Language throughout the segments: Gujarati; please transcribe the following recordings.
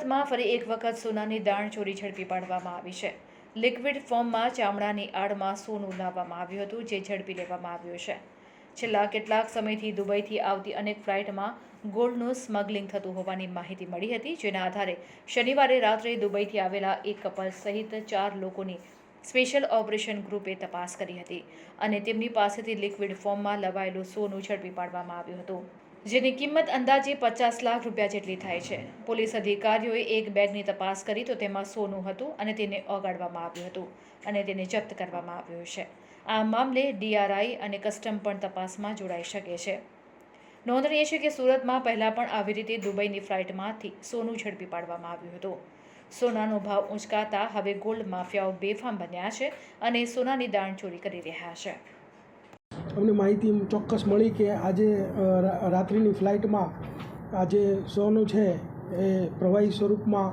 સુરતમાં ફરી એક વખત સોનાની દાણચોરી ઝડપી પાડવામાં આવી છે। લિક્વિડ ફોર્મમાં ચામડાની આડમાં સોનું લાવવામાં આવ્યું હતું, જે ઝડપી લેવામાં આવ્યું છે। છેલ્લા કેટલાક સમયથી દુબઈથી આવતી અનેક ફ્લાઇટમાં ગોલ્ડનું સ્મગલિંગ થતું હોવાની માહિતી મળી હતી, જેના આધારે શનિવારે રાત્રે દુબઈથી આવેલા એક કપલ સહિત 4 લોકોની સ્પેશિયલ ઓપરેશન ગ્રુપે તપાસ કરી હતી અને તેમની પાસેથી લિક્વિડ ફોર્મમાં લવાયેલું સોનું ઝડપી પાડવામાં આવ્યું હતું, જેની કિંમત અંદાજે 50 લાખ રૂપિયા જેટલી થાય છે। પોલીસ અધિકારીઓએ એક બેગની તપાસ કરી તો તેમાં સોનું હતું અને તેને ઓગાળવામાં આવ્યું હતું અને તેને જપ્ત કરવામાં આવ્યું છે। આ મામલે DRI અને કસ્ટમ પણ તપાસમાં જોડાઈ શકે છે। નોંધનીય છે કે સુરતમાં પહેલાં પણ આવી રીતે દુબઈની ફ્લાઇટમાંથી સોનું ઝડપી પાડવામાં આવ્યું હતું। સોનાનો ભાવ ઊંચકાતા હવે ગોલ્ડ માફિયાઓ બેફામ બન્યા છે અને સોનાની દાણચોરી કરી રહ્યા છે। અમને માહિતી ચોક્કસ મળી કે આજે રાત્રિની ફ્લાઇટમાં આજે સોનું છે એ પ્રવાહી સ્વરૂપમાં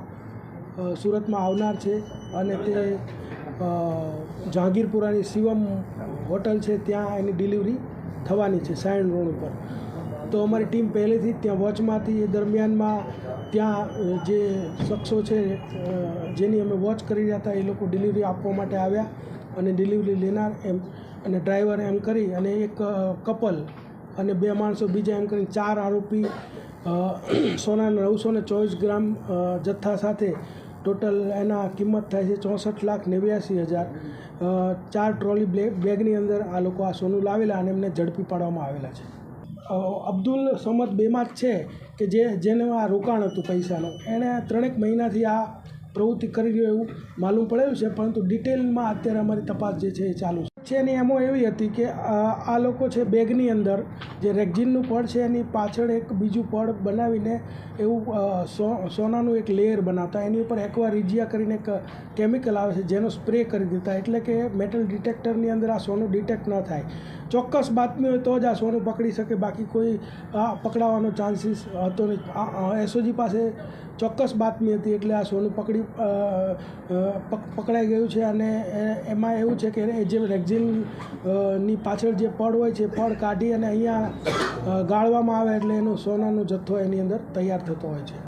સુરતમાં આવનાર છે અને તે જહાંગીરપુરાની શિવમ હોટલ છે ત્યાં એની ડિલિવરી થવાની છે સાયણ રોડ ઉપર। તો અમારી ટીમ પહેલેથી જ ત્યાં વોચમાંથી એ દરમિયાનમાં ત્યાં જે શખ્સો છે જેની અમે વોચ કરી રહ્યા હતા એ લોકો ડિલિવરી આપવા માટે આવ્યા અને ડિલિવરી લેનાર એમ અને ડ્રાઈવર એમ કરી અને એક કપલ અને 2 માણસો બીજા એમ કરીને 4 આરોપી સોનાના 924 ગ્રામ જથ્થા સાથે ટોટલ એના કિંમત થાય છે 64,89,000। 4 ટ્રોલી બેગની અંદર આ લોકો આ સોનું લાવેલા અને એમને ઝડપી પાડવામાં આવેલા છે। અબ્દુલ સમદ બેમાત છે કે જેને આ રોકાણ હતું પૈસાનું, એણે 3 મહિનાથી આ પ્રવૃત્તિ કરી રહ્યો એવું માલુમ પડેલું છે, પરંતુ ડિટેલમાં અત્યારે અમારી તપાસ જે છે એ ચાલુ છે। એની એમો એવી હતી કે આ લોકો છે બેગની અંદર જે રેક્ઝિનનું પડ છે એની પાછળ એક બીજું પડ બનાવીને એવું સોનાનું એક લેયર બનાવતા, એની ઉપર એક્વારિજિયા કરીને એક કેમિકલ આવે છે જેનો સ્પ્રે કરી દેતા, એટલે કે મેટલ ડિટેક્ટરની અંદર આ સોનું ડિટેક્ટ ન થાય। ચોક્કસ બાતમી હોય તો જ આ સોનું પકડી શકે, બાકી કોઈ પકડાવાનો ચાન્સીસ હતો નહીં। SOG પાસે ચોક્કસ બાતમી હતી એટલે આ સોનું પકડાઈ ગયું છે અને એમાં એવું છે કે જે રેક્ઝિનની પાછળ જે પડ હોય છે પડ કાઢી અને અહીંયા ગાળવામાં આવે એટલે એનો સોનાનો જથ્થો એની અંદર તૈયાર થતો હોય છે।